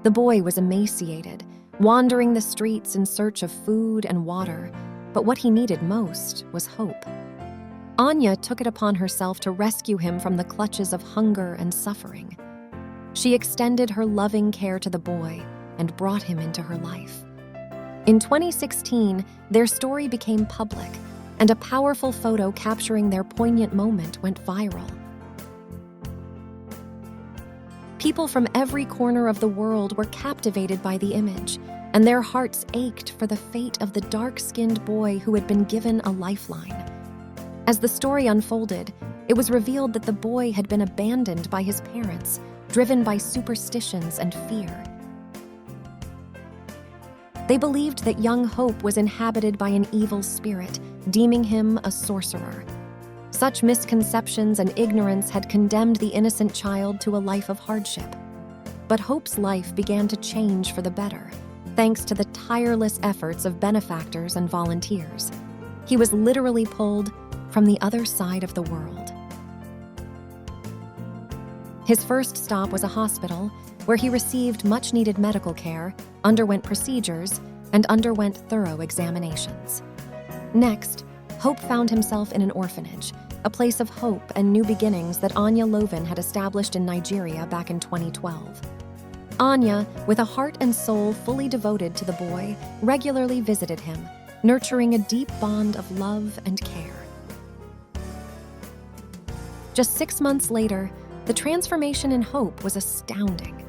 The boy was emaciated, wandering the streets in search of food and water, but what he needed most was hope. Anya took it upon herself to rescue him from the clutches of hunger and suffering. She extended her loving care to the boy and brought him into her life. In 2016, their story became public, and a powerful photo capturing their poignant moment went viral. People from every corner of the world were captivated by the image, and their hearts ached for the fate of the dark-skinned boy who had been given a lifeline. As the story unfolded, it was revealed that the boy had been abandoned by his parents, driven by superstitions and fear. They believed that young Hope was inhabited by an evil spirit, deeming him a sorcerer. Such misconceptions and ignorance had condemned the innocent child to a life of hardship. But Hope's life began to change for the better, thanks to the tireless efforts of benefactors and volunteers. He was literally pulled from the other side of the world. His first stop was a hospital, where he received much-needed medical care, underwent procedures, and underwent thorough examinations. Next, Hope found himself in an orphanage, a place of hope and new beginnings that Anya Lovin had established in Nigeria back in 2012. Anya, with a heart and soul fully devoted to the boy, regularly visited him, nurturing a deep bond of love and care. Just 6 months later, the transformation in Hope was astounding.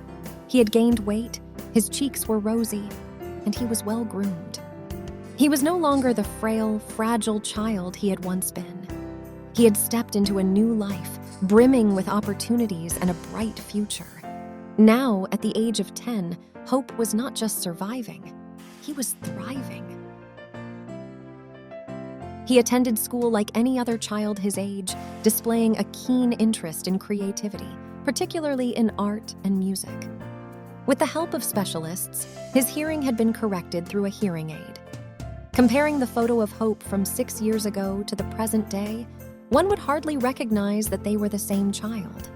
He had gained weight, his cheeks were rosy, and he was well-groomed. He was no longer the frail, fragile child he had once been. He had stepped into a new life, brimming with opportunities and a bright future. Now, at the age of 10, Hope was not just surviving, he was thriving. He attended school like any other child his age, displaying a keen interest in creativity, particularly in art and music. With the help of specialists, his hearing had been corrected through a hearing aid. Comparing the photo of Hope from 6 years ago to the present day, one would hardly recognize that they were the same child.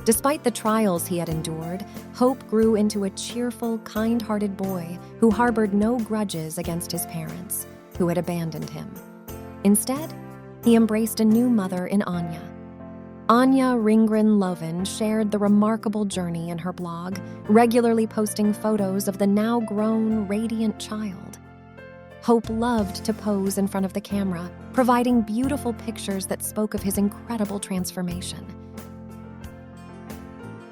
Despite the trials he had endured, Hope grew into a cheerful, kind-hearted boy who harbored no grudges against his parents, who had abandoned him. Instead, he embraced a new mother in Anya. Anya Ringren Lovin shared the remarkable journey in her blog, regularly posting photos of the now-grown, radiant child. Hope loved to pose in front of the camera, providing beautiful pictures that spoke of his incredible transformation.